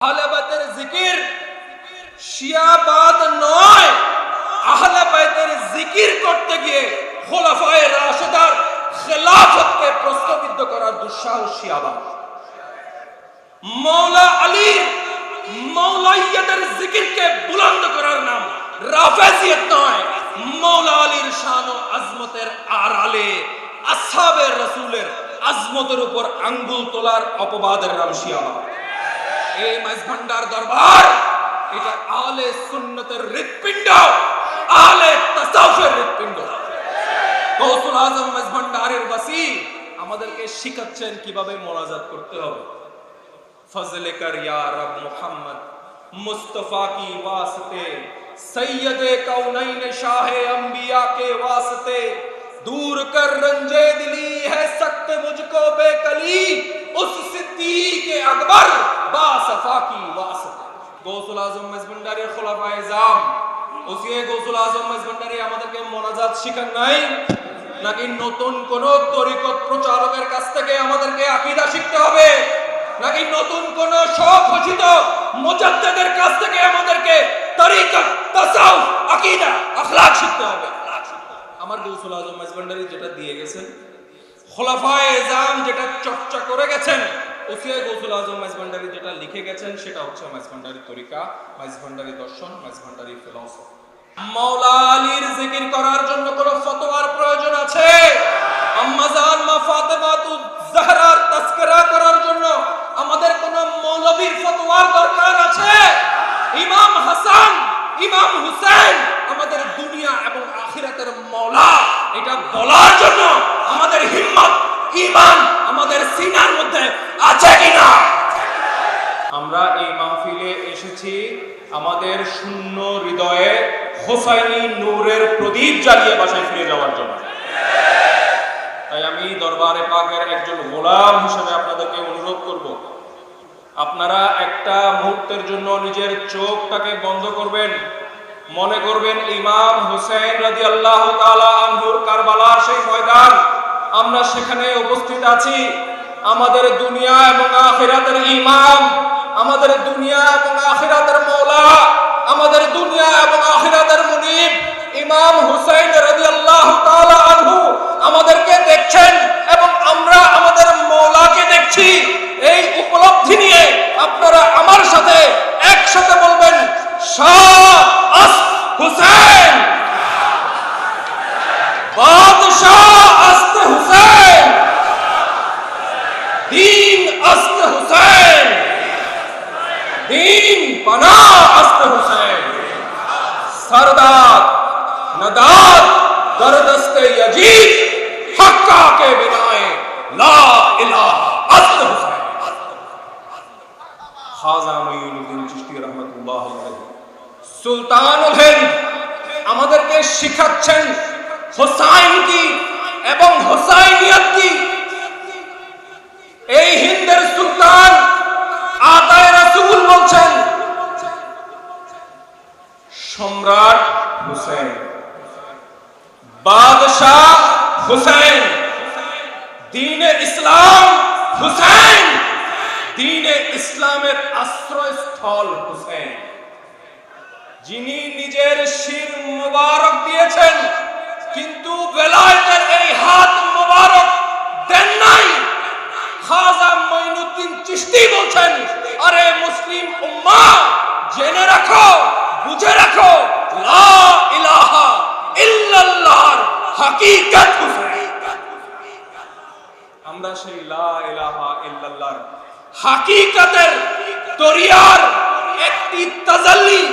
আহলে বাইতের জিকির শিয়াবাদ নয়। আহলে বাইতের জিকির করতে গিয়ে খোলাফায়ে রাশিদার খেলাফতকে প্রশ্নবিদ্ধ করার দুঃসাহস শিয়াবাদ। মৌলা আলীর মৌলাইয়াতের জিকিরকে বুলন্দ করার নাম রাফেজিয়ত নয়। মৌলা আলীর শান ও আজমতের আড়ালে আসহাবে রাসূলের আজমতের উপর আঙ্গুল তোলার অপবাদের নাম শিয়াবাদ। এই মাইজভান্ডার দরবার এটা আহলে সুন্নতের হৃৎপিণ্ড, আহলে তাসাউফের হৃৎপিণ্ড। গৌসুল আজম মাইজভান্ডারের ওয়াসি আমাদেরকে শিখাচ্ছেন কিভাবে মোনাজাত করতে হবে। ফজলে কর ইয়া রব মুহাম্মদ মুস্তাফা কি ওয়াসতে, সৈয়দে কৌনैन शाहे अंबिया के वास्ते, दूर कर रंजे दिली है सख्त मुझको बेकली, उस सिद्दीक अकबर बासफा की वास्ते। गौसुल आजम मजबंडारी खुलाफाए जाम ওসিয়ে গৌসুল আজম মজবন্ডারি আমাদেরকে মোনাজাত শিখান নাই, নাকি নতুন কোন তরিকত প্রচারকের কাছ থেকে আমাদেরকে আকীদা শিখতে হবে, নাকি নতুন কোন স্বঘোষিত মুজাদ্দিদের কাছ থেকে আমাদেরকে তরিকত তাসাউফ আকীদা আখলাক শিখতে হবে? আমার গৌসুল আজম মজবন্ডারি যেটা দিয়ে গেছেন, খোলাফায়ে জাম যেটা চর্চা করে গেছেন, ওসিয়ে গৌসুল আজম মজবন্ডারি যেটা লিখে গেছেন, সেটা হচ্ছে মজবন্ডারি তরিকা, মজবন্ডারি দর্শন, মজবন্ডারি ফিলসফি। মাওলা আলীর জিকির করার জন্য কোনো ফতোয়ার প্রয়োজন আছে? আম্মা জান মা ফাতেমাতুজ জাহরার তাজকিরা করার জন্য আমাদের কোনো মৌলভীর ফতোয়ার দরকার আছে? ইমাম হাসান, ইমাম হুসেন আমাদের দুনিয়া এবং আখিরাতের মওলা, এটা বলার জন্য আমাদের হিম্মত, ঈমান আমাদের সিনার মধ্যে আছে কিনা? আমরা এই মাহফিলে এসেছি আমাদের শূন্য হৃদয়ে হোসাইনি নূরের প্রদীপ জ্বালিয়ে বাসায় ফিরে যাওয়ার জন্য। তাই আমি দরবারে পাকের একজন গোলাম হিসেবে আপনাদেরকে অনুরোধ করব, আপনারা একটা মুহূর্তের জন্য নিজের চোখটাকে বন্ধ করবেন, মনে করবেন ইমাম হুসাইন রাদিয়াল্লাহু তাআলা আনহুর কারবালার সেই ময়দান, আমরা সেখানে উপস্থিত আছি। আমাদের দুনিয়া এবং আখিরাতের ইমাম, আমাদের দুনিয়া এবং আখিরাতের মওলা, আমাদের দুনিয়া এবং আখিরাতের মুনিব ইমাম হুসাইন রাদিয়াল্লাহু তাআলা আনহু আমাদেরকে দেখছেন এবং আমরা আমাদের মওলাকে দেখছি। এই উপলব্ধি নিয়ে আপনারা আমার সাথে একসাথে বলবেন, শাহ আস হুসাইন, বাদশাহ আস্তে হুসাইন, দীন আস্তে হুসাইন, दीन पना अस्त हुसैन, सरदार नदात दरदस्ते यजीद, हक्का के बिनाए ला इलाहा अस्त हुसैन। खाजा मुईनुद्दीन चिश्ती रहमतुल्लाह अलैहि सुल्तानुल हिंद আমাদেরকে শিখাচ্ছেন হুসাইন কি এবং হুসাইনিয়ত কি। এই হিন্দের সুলতান আতায়ে রাসূল বলছেন, সম্রাট হুসাইন, বাদশাহ হুসাইন, দ্বীনে ইসলাম হুসাইন, দ্বীনে ইসলামের আশ্রয়স্থল হুসাইন, যিনি নিজের শির মুবারক দিয়েছেন কিন্তু বেলায়েতের এই হাত মুবারক দেন নাই। খাজা মুঈনুদ্দীন চিশতি বলছেন, আরে মুসলিম উম্মাহ জেনে রাখো, বুঝে রাখো, লা ইলাহা ইল্লাল্লাহর হাকিকত হুসাইন। আমরা সেই লা ইলাহা ইল্লাল্লাহর হাকিকতের দরিয়ার একটি তাজাল্লি,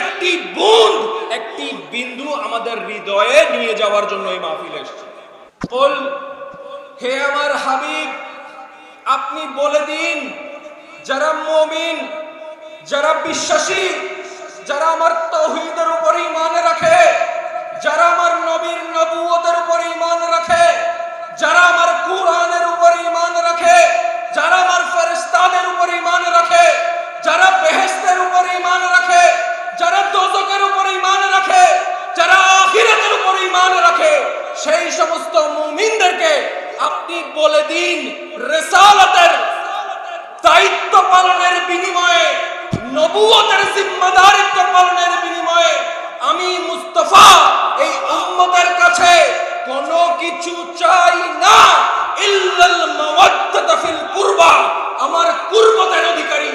একটি বুঁদ, একটি বিন্দু আমাদের হৃদয়ে নিয়ে যাওয়ার জন্য এই মাহফিলে এসেছি। বল, হে আমার হাবিব, আপনি বলে দিন, যারা মুমিন, যারা বিশ্বাসী, যারা আমার তাওহীদের উপর ঈমান রাখে, যারা আমার নবীর নবুয়তের উপর ঈমান রাখে, যারা আমার কুরআনের উপর ঈমান রাখে, যারা আমার ফেরেশতাদের উপর ঈমান রাখে, যারা বেহেশতের উপর ঈমান রাখে, যারা দোজখের উপর ঈমান রাখে, যারা আখিরাতের উপর ঈমান রাখে, সেই সমস্ত মুমিনদেরকে আপনি বলে দিন, রিসালাতের দায়িত্ব পালনের বিনিময়ে নবুয়তের জিম্মাদারিত্ব পালনের বিনিময়ে আমি মুস্তাফা এই উম্মতের কাছে কোনো কিছু চাই না ইল্লাল মাওয়াদ্দাতা ফিল কুরবা। আমার কুরবতের অধিকারী,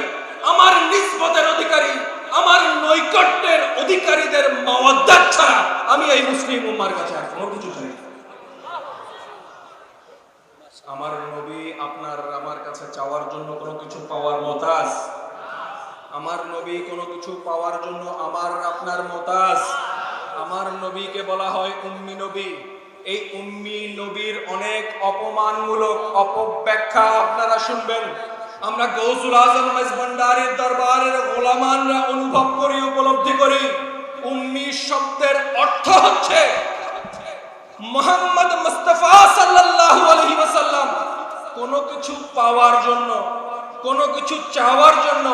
আমার নিসবতের অধিকারী, আমার নৈকট্যের অধিকারীদের মাওয়াদ্দাত ছাড়া আমি এই মুসলিম উম্মার কাছে আর কোনো কিছু চাই না। আমার নবী আপনার আমার কাছে চাওয়ার জন্য কোনো কিছু পাওয়ার মতাজ? আমার নবী কোনো কিছু পাওয়ার জন্য আমার আপনার মতাজ? আমার নবীকে বলা হয় উম্মি নবী। এই উম্মি নবীর অনেক অপমানমূলক অপব্যাখ্যা আপনারা শুনবেন। আমরা গৌসুল আজম মেজভান্ডারীর দরবারের ওলামানরা অনুভব করি, উপলব্ধি করি, উম্মি শব্দের অর্থ হচ্ছে মুহাম্মদ মুস্তাফা সাল্লাল্লাহু আলাইহি ওয়াসাল্লাম কোনো কিছু পাওয়ার জন্য, কোনো কিছু চাওয়ার জন্য,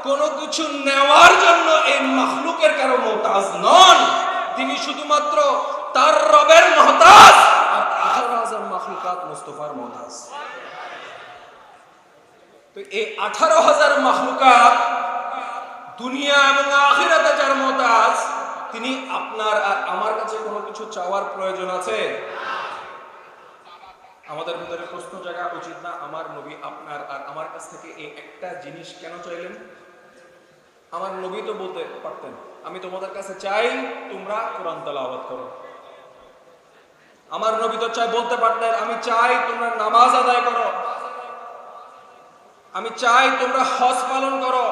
কোনো কিছু নেওয়ার জন্য এই মাখলুকের কারো মুহতাজ নন। তিনি শুধুমাত্র তার রবের মুহতাজ, আর 18,000 মাখলুকাত মুস্তাফার মুহতাজ। তো এই 18,000 মাখলুকাত দুনিয়া এবং আখিরাতে যার মুহতাজ, তিনি আপনার আর আমার কাছে কোনো কিছু চাওয়ার প্রয়োজন আছে? আমাদের ভিতরে প্রশ্ন জাগা উচিত না, আমার নবী আপনার আর আমার কাছ থেকে এই একটা জিনিস কেন চাইলেন? আমার নবী তো বলতে পারতেন, আমি তোমাদের কাছে চাই তোমরা কোরআন তেলাওয়াত করো। আমার নবী তো বলতে পারতেন, আমি চাই তোমরা নামাজ আদায় করো, আমি চাই তোমরা হজ পালন করো,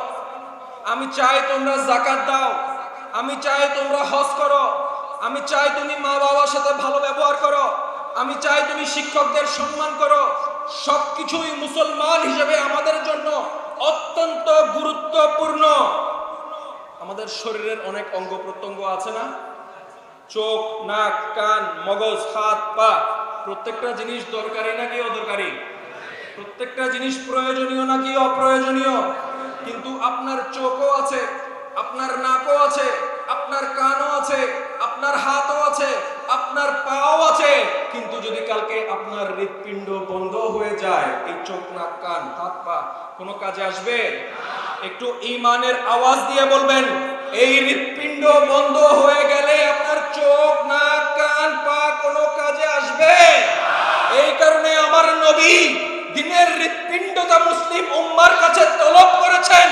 আমি চাই তোমরা যাকাত দাও, আমি চাই তোমরা হজ করো, আমি চাই তুমি মা বাবার সাথে ভালো ব্যবহার করো, আমি চাই তুমি শিক্ষকদের সম্মান করো। সবকিছুই মুসলমান হিসেবে আমাদের জন্য অত্যন্ত গুরুত্বপূর্ণ। আমাদের শরীরের অনেক অঙ্গ প্রত্যঙ্গ আছে না? চোখ, নাক, কান, মগজ, হাত, পা, প্রত্যেকটা জিনিস দরকারি নাকি অদরকারি? প্রত্যেকটা জিনিস প্রয়োজনীয় নাকি অপ্রয়োজনীয়? কিন্তু আপনার চোখও আছে, আপনার নাকও আছে, আপনার কানও আছে, আপনার হাতও আছে, আপনার পাও আছে, কিন্তু যদি কালকে আপনার হৃৎপিণ্ড বন্ধ হয়ে যায়, এই চোখ, নাক, কান, হাত, পা কোনো কাজে আসবে? একটু ঈমানের আওয়াজ দিয়ে বলবেন, এই হৃৎপিণ্ড বন্ধ হয়ে গেলে আপনার চোখ, নাক, কান, পা কোনো কাজে আসবে? এই কারণে আমার নবী দিনের হৃৎপিণ্ডটা মুসলিম উম্মার কাছে তলব করেছেন,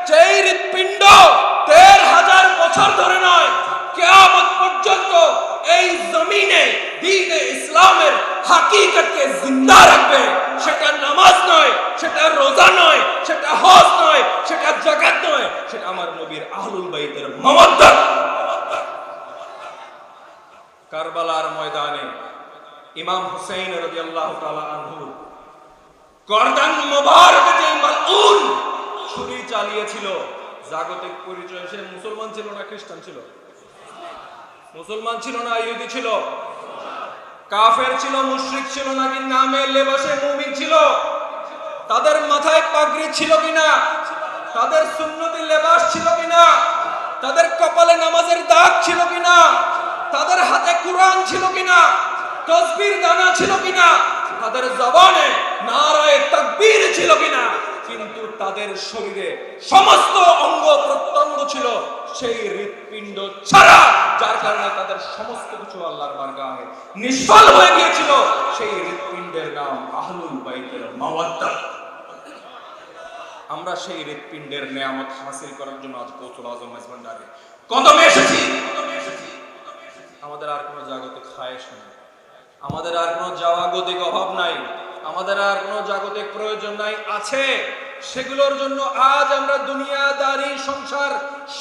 যেই হৃৎপিণ্ড 13,000 বছর ধরে নয়, কিয়ামত পর্যন্ত এই জমিনে দ্বীনে ইসলামের হাকিকতকে জিন্দা রাখবে। সেটা নামাজ নয়, সেটা রোজা নয়, সেটা হজ নয়, সেটা যাকাত নয়, সেটা আমার নবীর আহলুল বাইতের মাওয়াদ্দাত। কারবালার ময়দানে ইমাম হুসাইন রাদিয়াল্লাহু তাআলা আনহু গর্দান মুবারক যে মালউন ছুরি চালিয়েছিল, জাগতিক পরিচয় সে মুসলমান ছিল না খ্রিস্টান ছিল? মুসলমান ছিল না ইহুদি ছিল? কাফের ছিল, মুশরিক ছিল নাকি নামে লেবাসে মুমিন ছিল? তাদের মাথায় পাগড়ি ছিল কিনা? তাদের সুন্নতি লেবাস ছিল কিনা? তাদের কপালে নামাজের দাগ ছিল কিনা? তাদের হাতে কুরআন ছিল কিনা? তাসবির দানা ছিল কিনা? তাদের জবানে নারায়ে তাকবীর ছিল কিনা? কিন্তু তাদের শরীরে সমস্ত অঙ্গ প্রত্যঙ্গ ছিল সেই হৃৎপিণ্ড ছাড়া, যার কারণে তাদের সমস্ত কিছু আল্লাহর বারগাহে নিষ্ফল হয়ে গিয়েছিল। সেই হৃৎপিণ্ডের নাম আহলুল বাইতের মাওয়াদ্দাত। আমরা সেই হৃৎপিণ্ডের নিয়ামত হাসিল করার জন্য আজ গৌসুল আজম মেজভান্ডারে কদমে এসেছি। আমাদের আর কোনো জাগতিক খায়েশ নেই, আমাদের আর কোনো জাগতিক অভাব নাই, আমাদের আর কোনো জাগতিক প্রয়োজন নাই। আছে, সেগুলোর জন্য আজ আমরা দুনিয়াদারি, সংসার,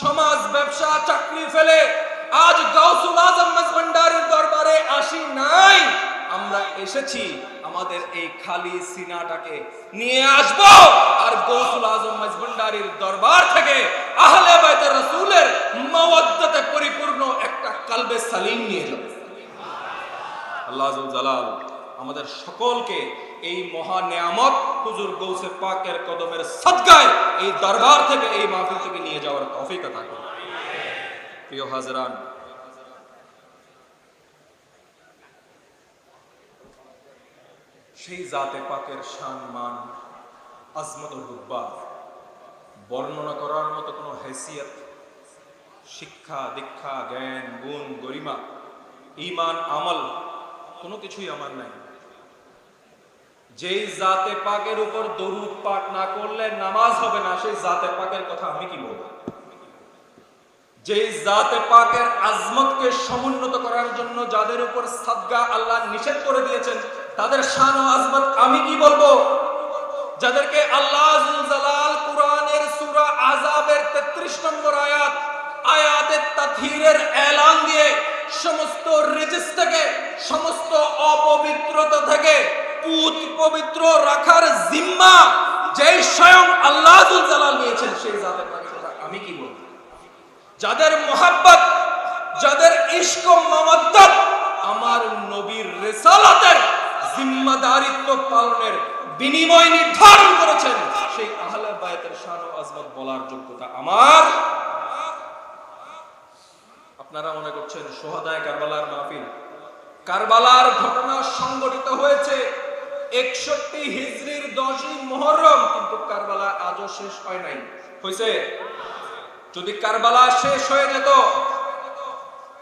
সমাজ, ব্যবসা, চাকরি ফেলে আজ গাউসুল আজম মেজভান্ডারীর দরবারে আসি নাই। আমরা এসেছি আমাদের এই খালি সিনাটাকে নিয়ে আসব, আর গাউসুল আজম মেজভান্ডারীর দরবার থেকে আহলে বাইত রাসূলের মাওয়াদ্দাতে পরিপূর্ণ একটা কলবে সালিম নিয়ে যাব। আল্লাহ আযza জালাল আমাদের সকলকে এই মহা নিয়ামত হুজুর গৌসে পাকের কদমের সাদকায় এই দরবার থেকে, এই মাহফিল থেকে নিয়ে যাওয়ার তৌফিক আতা করুন। প্রিয় হাজরান, সেই জাতে পাকের শান, মান, আজমত ও রুতবা বর্ণনা করার মতো কোনো হেসিয়ত, শিক্ষা দীক্ষা, জ্ঞান গুণ গরিমা, ঈমান আমল কোনো কিছুই আমার নাই। যেই জাতে পাকের উপর দরুদ পাঠ না করলে নামাজ হবে না, সেই জাতে পাকের কথা আমি কি বলবো? যেই জাতে পাকের আজমতকে সমুন্নত করার জন্য যাদের উপর সাদগা আল্লাহ নিষেধ করে দিয়েছেন, তাদের শান ও আজমত আমি কি বলবো? যাদেরকে আল্লাহ আযুল জালাল কুরআনের সূরা আযাবের 33 নম্বর আয়াতে তাথহীরের এলান দিয়ে সমস্ত রিজিস থেকে, সমস্ত অপবিত্রতা থেকে পবিত্র রাখার জিম্মা যেই স্বয়ং আল্লাহ আযুল জালাল নিয়েছেন, সেই জাতে পাকের কথা আমি কি বলবো? যাদের মোহাব্বত, যাদের ইশক ও মাওয়াদ্দাত আমার নবীর রিসালাতের জিম্মাদারিত্ব পালনের বিনিময় নির্ধারণ করেছেন, সেই আহলে বায়তের শান ও আজমত বলার যোগ্যতা আমার। আপনারা মনে করছেন শুহাদায়ে কারবালার মাহফিল, কারবালার ঘটনা সংঘটিত হয়েছে 61 হিজরির 10ই মুহররম, কিন্তু কারবালা আজও শেষ হয় নাই। হইছে? যদি কারবালা শেষ হয়ে যেত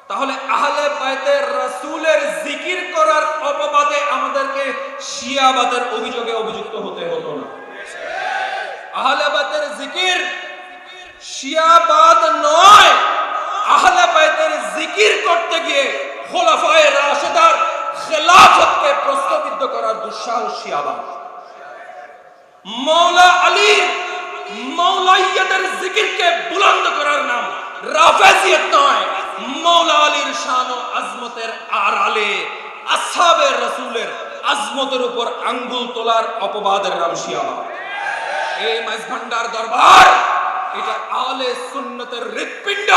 তাহলে আহলে বায়তের রাসূলের জিকির করার অপবাদে আমাদেরকে শিয়াবাদের অভিযোগে অভিযুক্ত হতে হতো না। আহলে বায়তের জিকির শিয়াবাদ নয়, আহলে বায়তের জিকির করতে গিয়ে খোলাফায়ে রাশিদার খেলাফতকে প্রশ্নবিদ্ধ করার দুঃসাহস শিয়াবাদ। মাওলা আলীর মাওলাইয়াতের জিকিরকে বুলন্দ করার নাম রাফেজিয়ত নয়। মাওলা আলীর শান ও আজমতের আড়ালে আসহাবে রাসূলের আজমতের উপর আঙ্গুল তোলার অপবাদের নাম শিয়াবাদ। এই মাইজভান্ডার দরবার, এটা আহলে সুন্নতের হৃৎপিণ্ড,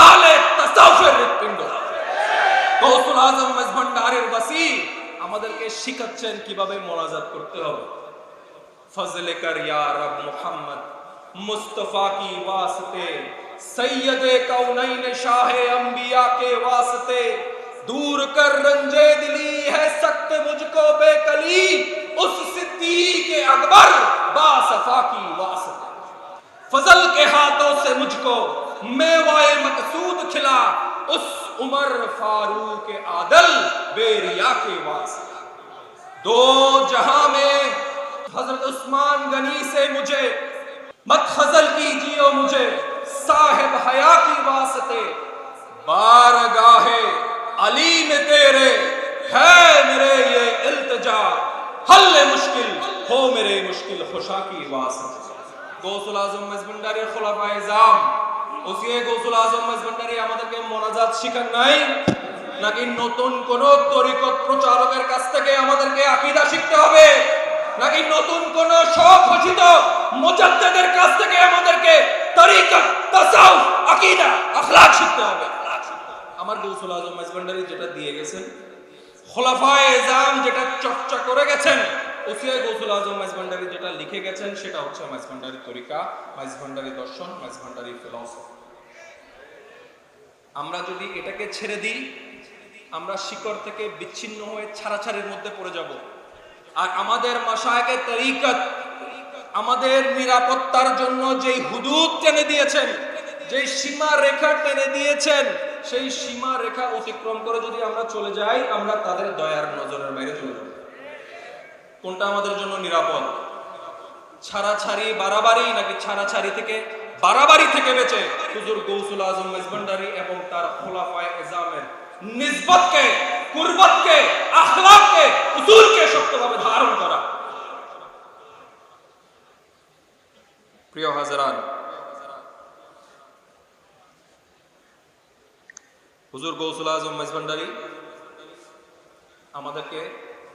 আহলে তাসাউফের হৃৎপিণ্ড। গৌসুল আজম মাইজভান্ডারের বাসী আমাদেরকে শিখাচ্ছেন কিভাবে মোনাজাত করতে হবে। फजल कर या रब मोहम्मद मुस्तफा की वास्ते, सैयदे कौनैन शाहे अंबिया के वास्ते, दूर कर रंजे दिली है सख्त मुझको बेकली, उस सिद्दीक अकबर बासफा की वास्ते, फजल के हाथों से मुझको मेवाए मकसूद खिला, उस उमर फारूक आदल बेरिया के वास्ते, दो जहां में हजरत उस्मान गनी से मुझे मत खजल कीजिए मुझे, साहिब हया की वास्ते, बारगाहे अली में तेरे है मेरे ये इल्तिजा, हल्ले मुश्किल हो मेरे मुश्किल खुशा की वास्ते। गौसुल आजम मजबंडारी खुलाफाए जाम, ওসিয়ে গৌসুল আজম মজবন্ডারি আমাদেরকে মোনাজাত শিখান নাই, নাকি নতুন কোন তরিকত প্রচারকের কাছ থেকে আমাদেরকে আকীদা শিখতে হবে, নাকি নতুন কোন স্বঘোষিত মুজাদ্দিদের কাছ থেকে আমাদেরকে তরিকত, তাসাউফ, আকীদা, আখলাক শিখতে হবে? আমার গৌসুল আজম মজবন্ডারি যেটা দিয়ে গেছেন, খোলাফায়ে জাম যেটা চর্চা করে গেছেন, ওসিয়ে গৌসুল আজম মজবন্ডারি যেটা লিখে গেছেন, সেটা হচ্ছে মজবন্ডারি তরিকা, মজবন্ডারি দর্শন, মজবন্ডারি ফিলসফি। আমরা যদি এটাকে ছেড়ে দিই, আমরা শিকড় থেকে বিচ্ছিন্ন হয়ে ছাড়াছাড়ির মধ্যে পড়ে যাব। আর আমাদের মাশায়েখে তরিকত আমাদের নিরাপত্তার জন্য যেই হুদুদ টেনে দিয়েছেন, যেই সীমা রেখা টেনে দিয়েছেন, সেই সীমা রেখা অতিক্রম করে যদি আমরা চলে যাই, আমরা তাদের দয়ার নজরের বাইরে চলে যাব। কোনটা আমাদের জন্য নিরাপদ? ছাড়াছাড়ি বাড়াবাড়ি, নাকি ছাড়াছাড়ি থেকে বাড়াবাড়ি থেকে বেঁচে হুজুর গৌসুল আজম মজবন্ডারি এবং তার খোলাফায়ে এজামের নিসবতকে, কুরবতকে, আখলাককে, উসুলকে শক্তভাবে ধারণ করা? প্রিয় হাজরান, হুজুর গৌসুল আজম মজবন্ডারি আমাদেরকে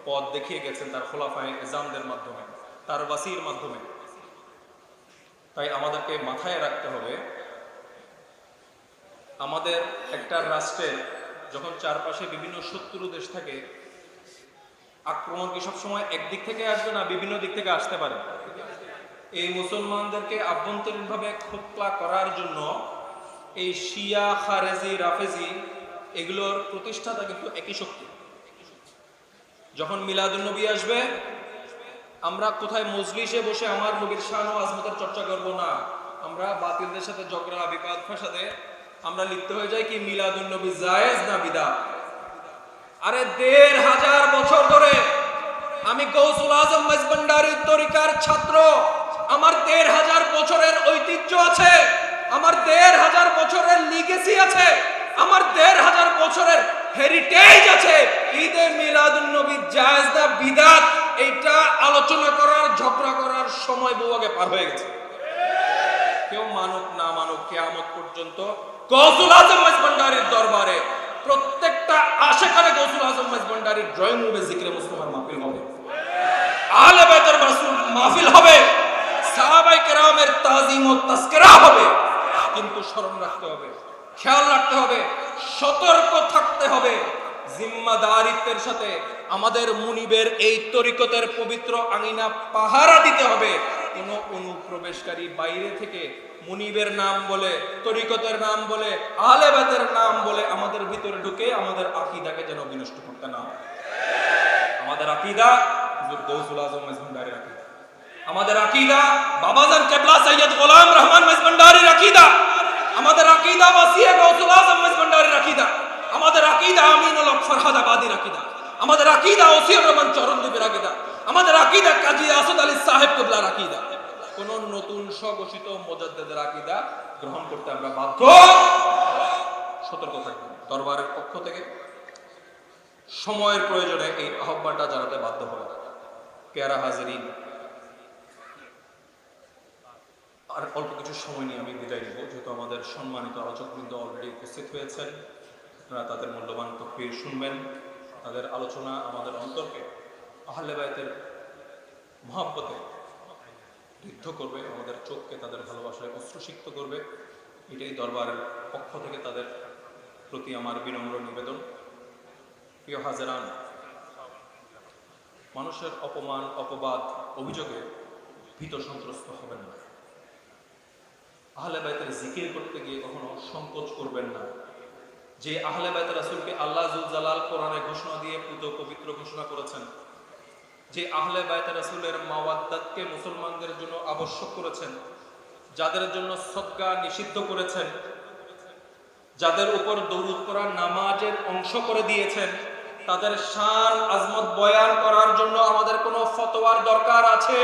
পথ দেখিয়ে গেছেন তার খোলাফায়ে এজামদের মাধ্যমে, তার ওয়াসির মাধ্যমে। তাই আমাদেরকে মাথায় রাখতে হবে, আমাদের একটা রাষ্ট্রে যখন চারপাশে বিভিন্ন শত্রু দেশ থাকে, আক্রমণ কি সবসময় একদিক থেকে আসবে না, বিভিন্ন দিক থেকে আসতে পারে। এই মুসলমানদেরকে আভ্যন্তরীণভাবে খোকলা করার জন্য এই শিয়া, খারেজি, রাফেজি এগুলোর প্রতিষ্ঠাতা কিন্তু একই শক্তি। যখন মিলাদুন নবী আসবে, আমরা কোথায় মজলিসে বসে আমার নবীর শান ও আজমতের চর্চা করব না, আমরা বাতিলদের সাথে ঝগড়া বিবাদ ফাসাদে আমরা লিপ্ত হয়ে যাই কি মিলাদুন নবী জায়েজ না বিদআত। আরে ১৫০০ বছর ধরে আমি গৌসুল আজম মেজবান্ডারির তরিকার ছাত্র, আমার ১৫০০ বছরের ঐতিহ্য আছে, আমার ১৫০০ বছরের লিগেসি আছে, আমার ১৫০০ বছরের হেরিটেজ আছে। ঈদে মিলাদুন নবী জায়েজ না বিদআত এইটা আলোচনা করার ঝগড়া করার সময় বহু আগে পার হয়ে গেছে। কেউ মানুক না মানুক কিয়ামত পর্যন্ত গৌসুল আজম মেজবান্ডারির দরবারে প্রত্যেকটা আশিকানে গৌসুল আজম মেজবান্ডারির ড্রয়িং রুমে জিকিরে মুস্তাফার মাহফিল হবে, আহলে বাইতের রাসূল মাহফিল হবে, সাহাবায়ে কেরামের তাজিম ও তাজকিরা হবে। কিন্তু স্মরণ রাখতে হবে, খেয়াল রাখতে হবে, সতর্ক থাকতে হবে, জিম্মাদারিত্বের সাথে আমাদের মুনিবের এই তরিকতের পবিত্র আঙিনা পাহারা দিতে হবে। কোন অনুপ্রবেশকারী বাইরে থেকে মুনিবের নাম বলে, তরিকতের নাম বলে, আহলে বাইতের নাম বলে আমাদের ভিতরে ঢুকে আমাদের আকীদাকে যেন বিনষ্ট করতে না হয়। আমাদের আকীদা হুজুর গৌসুল আজম মেজবান্ডারির আকীদা, আমাদের আকীদা বাবাজান কেবলা সৈয়দ গোলাম রহমান মেজবান্ডারির আকীদা, আমাদের আকীদা ওয়াসিয়ে গৌসুল আজম মেজবান্ডারির আকীদা, আমাদের আকীদা আমিনুল হক ফরহাদাবাদীর আকীদা, আমাদের আকীদা ওসিউর রহমান চরণদ্বীপের আকীদা, আমাদের আকীদা কাজী আসাদ আলী সাহেব কেবলার আকীদা। কোন নতুন স্বঘোষিত মুজাদ্দিদের আকীদা গ্রহণ করতে আমরা বাধ্য। সতর্ক থাকবেন। দরবারের পক্ষ থেকে সময়ের প্রয়োজনে এই আহ্বানটা জানাতে বাধ্য হলাম। পেয়ারা হাজিরিন, আর অল্প কিছু সময় নিয়ে আমি বিদায় নেব, যেহেতু আমাদের সম্মানিত আলোচকবৃন্দ অলরেডি উপস্থিত হয়েছেন। আপনারা তাদের মূল্যবান তকবীর শুনবেন। তাদের আলোচনা আমাদের অন্তরকে আহলে বাইতের মহব্বতে ঋদ্ধ করবে, আমাদের চোখকে তাদের ভালোবাসায় অশ্রুসিক্ত করবে। এটাই দরবারের পক্ষ থেকে তাদের প্রতি আমার বিনম্র নিবেদন। প্রিয় হাজেরান, মানুষের অপমান, অপবাদ, অভিযোগে ভীত সন্ত্রস্ত হবেন না। আহলে বাইতের জিকির করতে গিয়ে কখনো সংকোচ করবেন না। যে আহলে বাইতের রাসূলকে আল্লাহ জুল জালাল কোরআনে ঘোষণা দিয়ে পুত পবিত্র ঘোষণা করেছেন, যে আহলে বাইতের রাসূলের মাওয়াদ্দাতকে মুসলমানদের জন্য আবশ্যক করেছেন, যাদের জন্য সদকা নিষিদ্ধ করেছেন, যাদের উপর দরুদ করা নামাজের অংশ করে দিয়েছেন, তাদের শান আজমত বয়ান করার জন্য আমাদের কোনো ফতোয়ার দরকার আছে?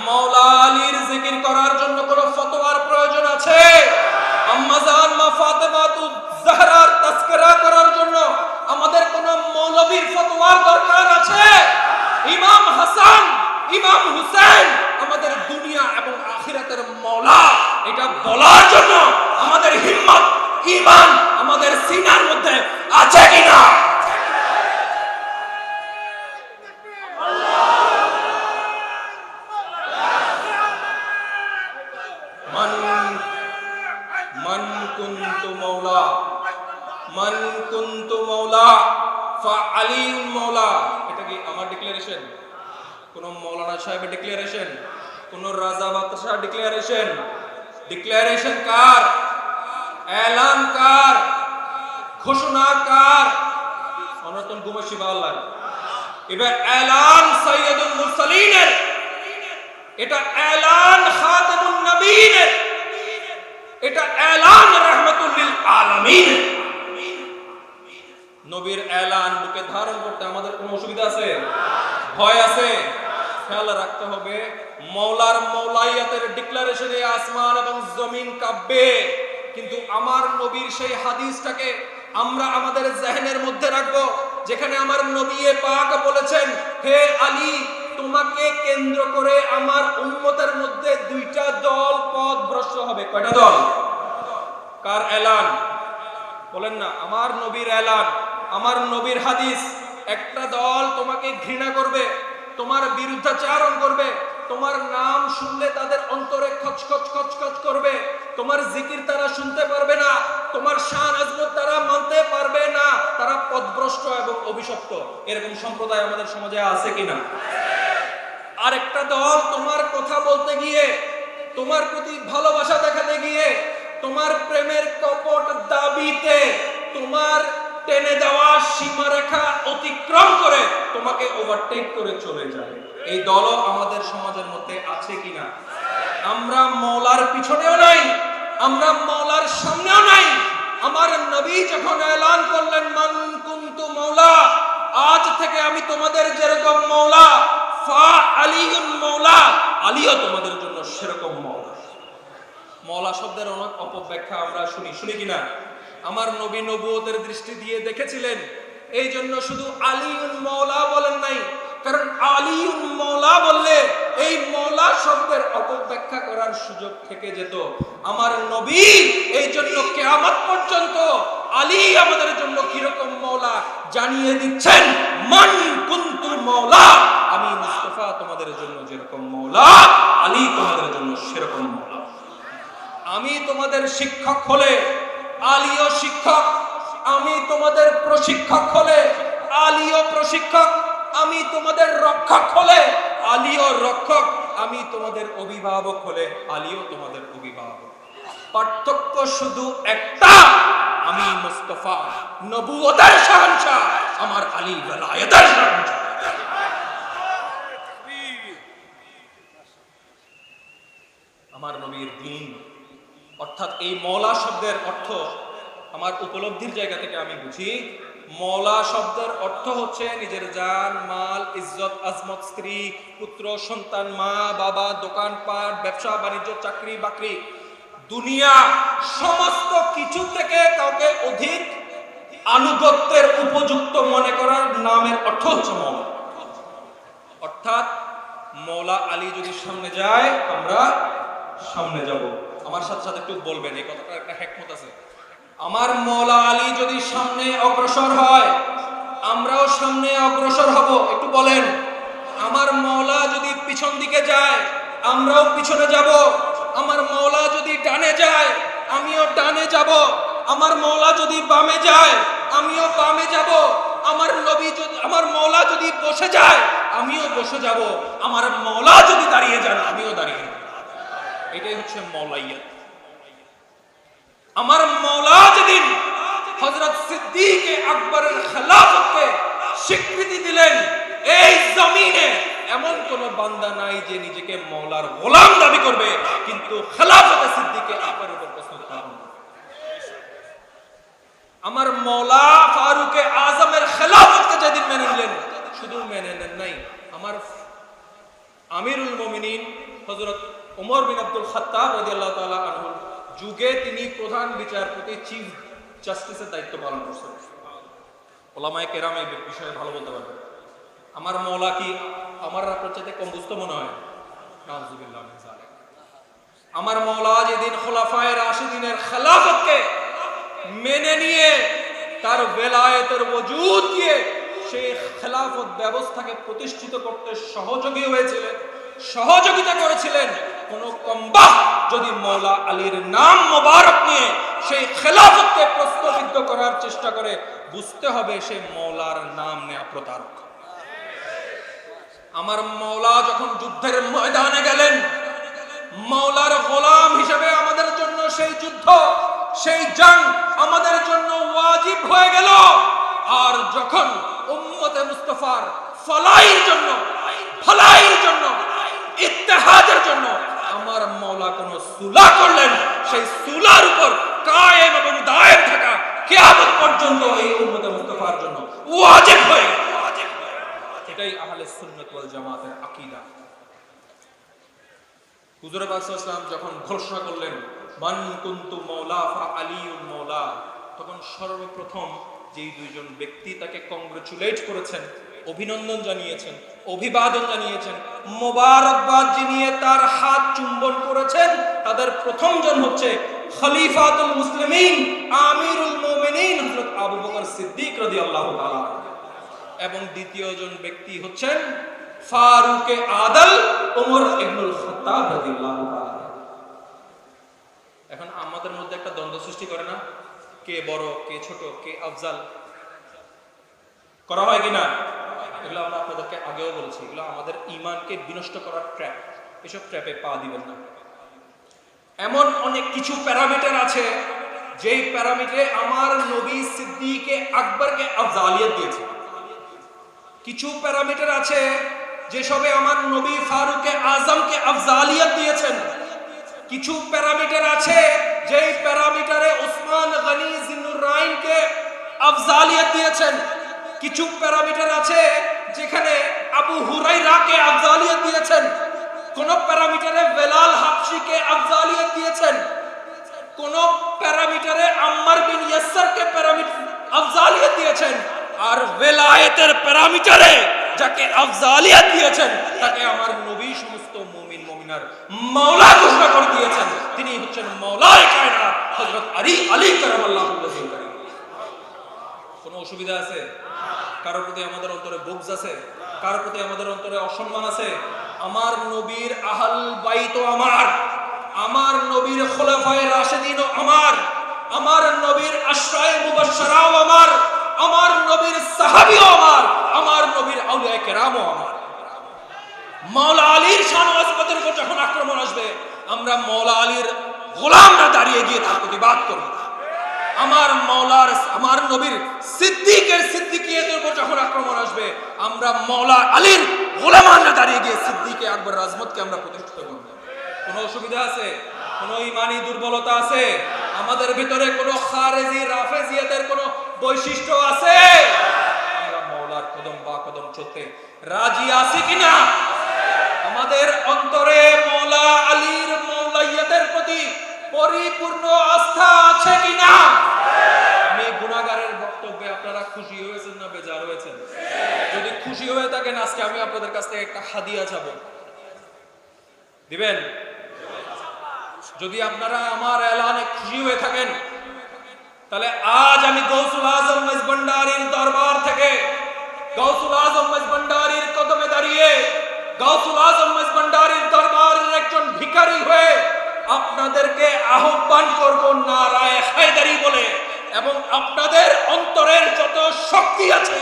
মাওলা আলীর জিকির করার জন্য কোনো ফতোয়ার প্রয়োজন আছে? আম্মা জান মা ফাতেমাতুজ জাহরার তাজকিরা করার জন্য আমাদের কোনো মৌলবীর ফতোয়ার দরকার আছে? ইমাম হাসান, ইমাম হুসেন আমাদের দুনিয়া এবং আখিরাতের মাওলা, এটা বলার জন্য আমাদের হিম্মত, ঈমান আমাদের সিনার মধ্যে আছে কিনা? মান কুনতু মাওলা, মান কুনতু মাওলা ফা আলিউল মাওলা। এটা কি আমার ডিক্লারেশন? কোন মাওলানা সাহেবের ডিক্লারেশন? কোন রাজা বাদশাহ ডিক্লারেশন? ডিক্লারেশন কার? এলান কার? ঘোষণা কার? অনর্তন গুমশি আল্লাহ। এবার এলান সাইয়্যিদুল মুরসালিনের, এটা এলান খাতামুন নবীনের, এটা এলান রাহমাতুল লিল আলামিন। নবীর এলান বুকে ধারণ করতে আমাদের কোনো অসুবিধা আছে? ভয় আছে? খেয়াল রাখতে হবে, মওলার মওলাইয়াতের ডিক্লারেশনে আসমান এবং জমিন কাঁপবে, কিন্তু আমার নবীর সেই হাদিসটাকে আমরা আমাদের জেহনের মধ্যে রাখবো, যেখানে আমার নবী পাক বলেছেন, হে আলী, তোমাকে কেন্দ্র করে আমার উম্মতের মধ্যে দুইটা দল পথভ্রষ্ট হবে। কয়টা দল? কার এলান? বলেন না, আমার নবীর এলান, আমার নবীর হাদিস। একটা দল তোমাকে ঘৃণা করবে, তোমার বিরুদ্ধাচারণ করবে, তোমার নাম শুনলে তাদের অন্তরে খচখচ খচখচ করবে, তোমার জিকির তারা শুনতে পারবে না, তোমার শান আজমত তারা মানতে পারবে না, তারা পথভ্রষ্ট এবং অভিশপ্ত। এরকম সম্প্রদায় আমাদের সমাজে আছে কিনা? আরেকটা দল তোমার কথা বলতে গিয়ে, তোমার প্রতি ভালোবাসা দেখাতে গিয়ে, তোমার প্রেমের কপট দাবিতে তোমার টেনে দেওয়া সীমারেখা অতিক্রম করে তোমাকে ওভারটেক করে চলে যায়। এই দলও আমাদের সমাজের মধ্যে আছে কিনা? আমরা মওলার পিছনেও নাই, আমরা মওলার সামনেও নাই। আমার নবী যখন এলান করলেন মান কুনতু মাওলা, আজ থেকে আমি তোমাদের যেরকম মওলা, ফা আলিউন মাওলা, আলীও তোমাদের জন্য সেরকম মওলা। মওলা শব্দের অনেক অপব্যাখ্যা আমরা শুনি কিনা? আমার নবী নবুয়তের দৃষ্টি দিয়ে দেখেছিলেন, এই জন্য শুধু আলিউন মাওলা বলেন নাই, কারণ আলিউন মাওলা বললে এই মাওলা শব্দের অপব্যাখ্যা করার সুযোগ থেকে যেত। আমার নবী এই জন্য কিয়ামত পর্যন্ত আলী আমাদের জন্য কিরকম মাওলা জানিয়ে দিচ্ছেন। মান কুনতু মাওলা, আমি মুস্তাফা তোমাদের জন্য যেরকম মাওলা, আলী তোমাদের জন্য সেরকম মাওলা। আমি তোমাদের শিক্ষক হলে আলীও শিক্ষক, আমি তোমাদের প্রশিক্ষক হলে আলীও প্রশিক্ষক, আমি তোমাদের রক্ষক হলে আলীও রক্ষক, আমি তোমাদের অভিভাবক হলে আলীও তোমাদের অভিভাবক। পার্থক্য শুধু একটা, আমি মুস্তাফা নবুয়তের শাহনশাহ, আমার আলী ওয়ালায়াতের শাহনশাহ। আমার নবীর দ্বীন অর্থাৎ এই মওলা শব্দের অর্থ আমার উপলব্ধির জায়গা থেকে আমি বুঝি, মওলা শব্দের অর্থ হচ্ছে নিজের জান, মাল, ইজ্জত, আজমত, স্ত্রী, পুত্র, সন্তান, মা, বাবা, দোকানপাট, ব্যবসা বাণিজ্য, চাকরি বাকরি, দুনিয়া, সমস্ত কিছু থেকে কাউকে অধিক আনুগত্যের উপযুক্ত মনে করার নামের অর্থ হচ্ছে মওলা। অর্থাৎ মওলা আলী যদি সামনে যায়, আমরা সামনে যাব। আমার সাথে সাথে একটু বলবেন, এই কথাটা একটা হিকমত আছে। আমার মওলা আলী যদি সামনে অগ্রসর হয়, আমরাও সামনে অগ্রসর হব। একটু বলেন। আমার মওলা যদি পিছন দিকে যায়, আমরাও পিছনে যাব। আমার মওলা যদি ডানে যায়, আমিও ডানে যাব। আমার মওলা যদি বামে যায়, আমিও বামে যাব। আমার নবী যদি, আমার মওলা যদি বসে যায়, আমিও বসে যাব। আমার মওলা যদি দাঁড়িয়ে যান, আমিও দাঁড়িয়ে যাব। এটাই হচ্ছে মওলাইয়ত। আমার মওলা যেদিন হযরত সিদ্দিক আকবরের খেলাফতকে স্বীকৃতি দিলেন, এই জমিনে এমন কোন বান্দা নাই যে নিজেকে মওলার গোলাম দাবি করবে কিন্তু খেলাফতে সিদ্দিক আকবরের উপর প্রশ্ন উত্থাপন করবে। আমার মওলা ফারুকে আজমের খেলাফতকে যেদিন মেনে নিলেন, শুধু মেনে নেন নাই, আমার আমিরুল মুমিনিন হযরত ওমর বিন আব্দুল খাত্তাব রাদিয়াল্লাহু তাআলা আনহু যুগে তিনি প্রধান বিচারপতি, চিফ জাস্টিসের দায়িত্ব পালন করছেন। ওলামায়ে কেরাম এই বিষয়ে ভালো বলতে পারবেন। আমার মওলা কি আমার আপনার চাইতে কম বুঝতে মনে হয়? নাউযুবিল্লাহ মিন যালিক। আমার মওলা যেদিন খোলাফায়ে রাশিদিনের খেলাফতকে মেনে নিয়ে তার বেলায়েতের ওজুদ দিয়ে সেই খেলাফত ব্যবস্থাকে প্রতিষ্ঠিত করতে সহযোগী হয়েছিলেন, সহযোগিতা করেছিলেন, কোন কমবাহ যদি মওলা আলীর নাম মোবারক নিয়ে সেই খেলাফতকে প্রশ্নবিদ্ধ করার চেষ্টা করে, বুঝতে হবে সে মওলার নাম নেয়া প্রতারক। আমার মওলা যখন যুদ্ধের ময়দানে গেলেন, মওলার গোলাম হিসেবে আমাদের জন্য সেই যুদ্ধ, সেই জং আমাদের জন্য ওয়াজিব হয়ে গেল। আর যখন উম্মতে মুস্তাফার ফলাইয়ের জন্য, ফলাইয়ের জন্য, ইত্তেহাদের জন্য আমার মওলা কোন সুলা করলেন, সেই সুলার উপর কায়েম এবং দায়েম থাকা কিয়ামত পর্যন্ত এই উম্মতে মুস্তাফার জন্য ওয়াজিব হয়ে গেল। এটাই আহলে সুন্নাত ওয়াল জামাতের আকীদা। হুজুর পাক সাল্লাল্লাহু আলাইহি ওয়াসাল্লাম যখন ঘোষণা করলেন মান কুনতু মাওলা ফা আলিউন মাওলা, তখন সর্বপ্রথম যেই দুইজন ব্যক্তি তাকে কংগ্রেচুলেট করেছেন, অভিনন্দন জানিয়েছেন, অভিবাদন জানিয়েছেন, মোবারকবাদ জানিয়ে তার হাত চুম্বন করেছেন, তাদের প্রথম জন হচ্ছে খলিফাতুল মুসলিমিন আমিরুল মুমিনিন হযরত আবু বকর সিদ্দিক রাদিয়াল্লাহু তাআলা, এবং দ্বিতীয় জন ব্যক্তি হচ্ছেন ফারুকে আদল ওমর ইবনুল খাত্তাব রাদিয়াল্লাহু তাআলা। এখন আমাদের মধ্যে একটা দ্বন্দ্ব সৃষ্টি করে না, কে বড়, কে ছোট, কে আফজাল করা হয় কিনা? এগুলো আমরা আপনাদেরকে আগেও বলেছি, এগুলো আমাদের ঈমানকে বিনষ্ট করার ট্র্যাপ। এসব ট্র্যাপে পা দিবেন না। এমন অনেক কিছু প্যারামিটার আছে যেই প্যারামিটারে আমার নবী সিদ্দিকে আকবরকে আফজালিয়ত দিয়েছে। কিছু প্যারামিটার আছে যেসবে আমার নবী ফারুকে আজমকে আফজালিয়ত দিয়েছেন, কিছু প্যারামিটার আছে যেই প্যারামিটারে ওসমান গনি জিন্নুরাইনকে আফজালিয়ত দিয়েছেন। কিছু প্যারামিটার আছে যেখানে আবু হুরাইরাকে আফজালিয়ত দিয়েছেন। কোন প্যারামিটারে বেলাল হাবশিকে আফজালিয়ত দিয়েছেন। কোন প্যারামিটারে আম্মার বিন ইয়াসসারকে আফজালিয়ত দিয়েছেন। আর ওলায়েতের প্যারামিটারে যাকে আফজালিয়ত দিয়েছেন তাকে আমার নবী সমস্ত মুমিন মুমিনার মাওলা ঘোষণা করে দিয়েছেন। তিনি হচ্ছেন মাওলায়ে কায়নাত হযরত আলী কারামাল্লাহু ওয়াজহু কারীম। কোনো অসুবিধা আছে? কারোর প্রতি আমাদের অন্তরে বুগজ আছে? কারোর প্রতি আমাদের অন্তরে অসম্মান আছে? আমার নবীর আহল বাইতও আমার নবীর খোলাফায়ে রাশিদিনও আমার নবীর আশরায়ে মুবাশশারাও আমার নবীর সাহাবীও আমার নবীর আউলিয়ায়ে কেরামও আমার। মাওলা আলীর শান ও আজমতের উপর যখন আক্রমণ আসবে, আমরা মাওলা আলীর গোলামরা দাঁড়িয়ে গিয়ে তার প্রতিবাদ করব। আমার নবীর সিদ্দিকিয়তের উপর যখন আক্রমণ আসবে, আমরা মাওলা আলীর গোলামরা দাঁড়িয়ে গিয়ে সিদ্দিকে আকবর আজমতকে আমরা প্রতিষ্ঠিত করব। কোনো অসুবিধা আছে? কোনো ইমানি দুর্বলতা আছে? আমাদের ভিতরে কোনো খারেজি রাফেজিয়াতের কোনো বৈশিষ্ট্য আছে? আমরা মাওলার কদম বা কদম চলতে রাজি আছি কিনা? আমাদের অন্তরে মাওলা আলীর মাওলাইয়াতের প্রতি পরিপূর্ণ আস্থা আছে কিনা? আমি গুনাহগারের বক্তব্যে আপনারা খুশি হয়েছেন না বেজার হয়েছেন? যদি খুশি হয়ে থাকেন, আজকে আমি আপনাদের কাছ থেকে একটা হাদিয়া চাবো, দিবেন? যদি আপনারা আমার এলানে খুশি হয়ে থাকেন, তাহলে আজ আমি গৌসুল আজম মেজবান্ডারির দরবার থেকে, গৌসুল আজম মেজবান্ডারির কদমে দাঁড়িয়ে, গৌসুল আজম মেজবান্ডারির দরবারের একজন ভিখারি হয়ে আপনাদেরকে আহ্বান করব নারায়ে হায়দারি বলে, এবং আপনাদের অন্তরের যত শক্তি আছে,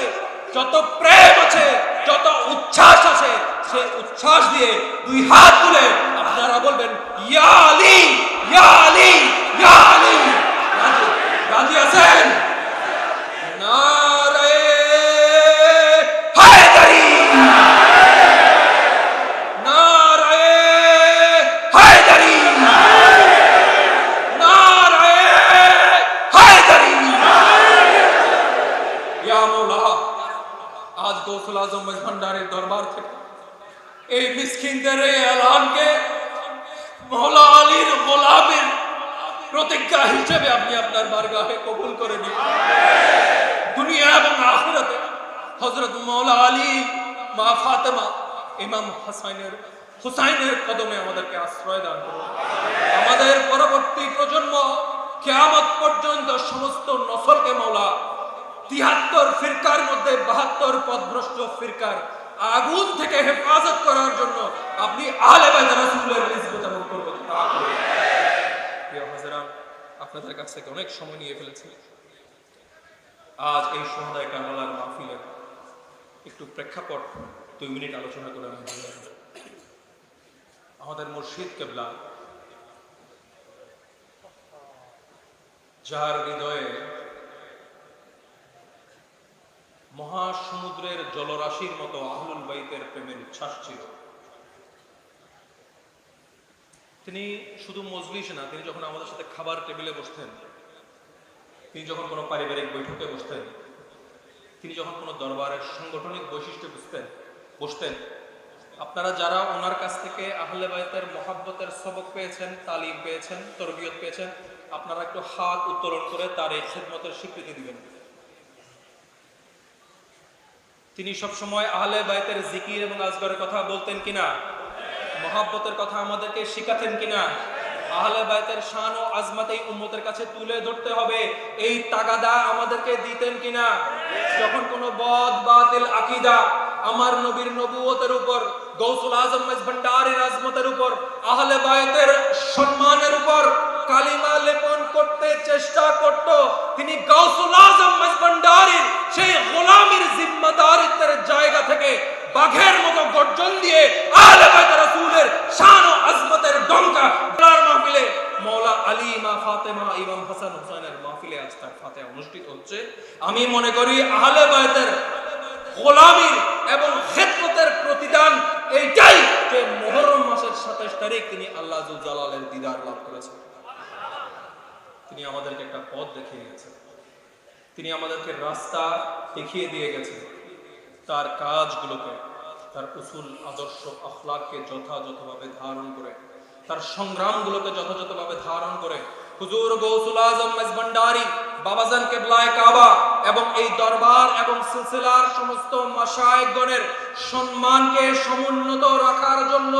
যত প্রেম আছে, যত উচ্ছ্বাস আছে, সেই উচ্ছ্বাস দিয়ে দুই হাত তুলে আপনারা বলবেন, ইয়া আলী, ইয়া আলী, ইয়া আলী। রাজি আছেন? নারায়ে হায়দারি, নারায়ে হায়দারি, নারায়ে হায়দারি। ইয়া মাওলা, আজ গৌসুল আজম মেজবান্ডারির দরবার থেকে এই মিসকিনদের এই এলানকে মাওলা আলীর গোলামের প্রতিজ্ঞা হিসেবে আপনি আপনার বারগাহে কবুল করে নিন। দুনিয়া এবং আখিরাতে হযরত মাওলা আলী, মা ফাতেমা, ইমাম হুসাইনের কদমে আমাদেরকে আশ্রয় দান করুন। আমাদের পরবর্তী প্রজন্ম কিয়ামত পর্যন্ত সমস্ত নসলকে মাওলা ৭৩ ফিরকার মধ্যে ৭২ পথভ্রষ্ট ফিরকার আগুন থেকে হেফাজত করার জন্য আপনি আহলে বাইত রাসূলের ইজ্জত এবং করবেন। প্রিয় হাজরান, আপনাদের কাছ থেকে অনেক সময় নিয়ে ফেলেছি। আজ এই সন্ধ্যায় কারবালার মাহফিলের একটু প্রেক্ষাপট 2 মিনিট আলোচনা করে আমি বলে দেব। আমাদের মুর্শিদ কেবলা, যার হৃদয়ে মহাসমুদ্রের জলরাশির মতো আহলুল বাইতের প্রেমের উচ্ছ্বাস ছিল, তিনি শুধু মজলিস না, তিনি যখন আমাদের সাথে খাবার টেবিলে বসতেন, তিনি যখন কোনো পারিবারিক বৈঠকে বসতেন, তিনি যখন কোনো দরবারের সাংগঠনিক বৈশিষ্ট্যে বসতেন, আপনারা যারা ওনার কাছ থেকে আহলে বাইতের মহাব্বতের সবক পেয়েছেন, তালিম পেয়েছেন, তরবিয়ত পেয়েছেন, আপনারা একটু হাত উত্তোলন করে তার এই খিদমতের স্বীকৃতি দিবেন। তিনি সবসময় আহলে বাইতের জিকির এবং আজগরের কথা বলতেন কিনা? মহাব্বতের কথা আমাদেরকে শিখাতেন কিনা? আহলে বাইতের শান ও আজমত এই উম্মতের কাছে তুলে ধরতে হবে, এই তাগাদা আমাদেরকে দিতেন কিনা? যখন কোনো বদ বাতিল আকীদা আমার নবীর নবুয়তের উপর, গৌসুল আজম মেজবান্ডারির আজমতের উপর, আহলে বাইতের সম্মানের উপর কালিমা লেপন করতে চেষ্টা করত, তিনি গৌসুল আজম মেজবান্ডারির সেই গোলামীর জিম্মাদারিত্বের জায়গা থেকে বাঘের মতো গর্জন দিয়ে আহলে বাইত রাসূলের শান ও আজমতের ডঙ্কা মাহফিলে মাওলা আলী, মা ফাতেমা, ইমাম হাসান হুসাইনের মাহফিলে আজ তার ফাতিহা অনুষ্ঠিত হচ্ছে। আমি মনে করি আহলে বাইতের গোলামীর এবং খেদমতের প্রতিদান এইটাই যে মুহররম মাসের 27 তারিখ তিনি আল্লাহ যুল জালালের দিদার লাভ করেছেন। তিনি আমাদেরকে একটা পথ দেখিয়ে গেছেন, তিনি আমাদেরকে রাস্তা দেখিয়ে দিয়ে গেছেন। তার কাজগুলোকে, তার উসুল আদর্শ আখলাককে যথাযথভাবে ধারণ করে, তার সংগ্রামগুলোকে যথাযথভাবে ধারণ করে হুজুর গৌসুল আজম মেজভান্ডারী বাবাজান কেবলায়ে কাবা এবং এই দরবার এবং সিলসিলার সমস্ত মাশায়েখগণের সম্মানকে সমুন্নত রাখার জন্য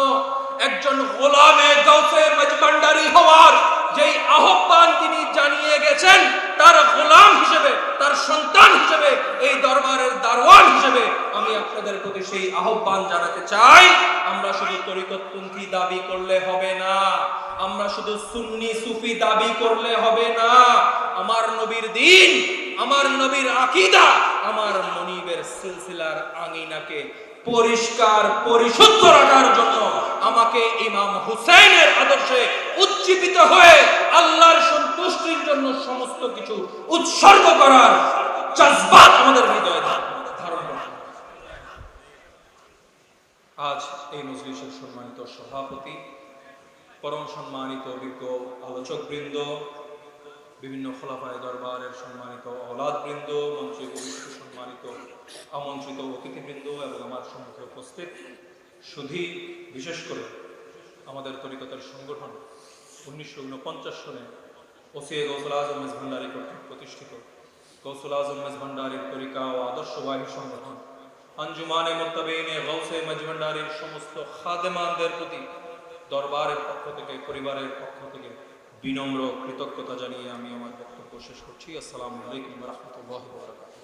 একজন গোলামে গৌসে মেজভান্ডারী হওয়ার যেই আহ্বান তিনি জানিয়ে গেছেন, তার গোলাম হিসেবে, তার সন্তান হিসেবে, এই দরবারের দারওয়ান হিসেবে আমি আপনাদের প্রতি সেই আহ্বান জানাতে চাই। আমরা শুধু তরিকতপন্থী দাবি করলে হবে না, আমরা শুধু সুন্নি সুফি দাবি করলে হবে না। আমার নবীর দ্বীন, আমার নবীর আকীদা, আমার মনিবের সিলসিলার আঙিনাকে পরিষ্কার পরিশুদ্ধ রাখার জন্য আমাকে ইমাম হুসাইনের আদর্শে উজ্জীবিত হয়ে আল্লাহর সন্তুষ্টির জন্য সমস্ত কিছু উৎসর্গ করার জাজবাত আমাদের হৃদয়ে ধারণ করতে হবে। আজ এই মজলিসের সম্মানিত সভাপতি, পরম সম্মানিত অভিজ্ঞ আলোচক বৃন্দ, বিভিন্ন খোলাফায়ে দরবারের সম্মানিত আওলাদ বৃন্দ, মঞ্চে উপবিষ্ট সম্মানিত আমন্ত্রিত অতিথিবৃন্দ এবং আমার সম্মুখে উপস্থিত সুধী, বিশেষ করে আমাদের তরিকতের সংগঠন 1949 সনে ওসিয়ে গৌসুল আজম মেজভান্ডারী কর্তৃক প্রতিষ্ঠিত গৌসুল আজম মেজভান্ডারীর তরিকা ও আদর্শবাহী সংগঠন আঞ্জুমানে মুত্তাবিঈনে গৌসে মেজভান্ডারীর সমস্ত খাদেমানদের প্রতি দরবারের পক্ষ থেকে, পরিবারের পক্ষ থেকে বিনম্র কৃতজ্ঞতা জানিয়ে আমি আমার বক্তব্য শেষ করছি। আসসালামু আলাইকুম ওয়া রাহমাতুল্লাহি ওয়া বারাকাতুহু।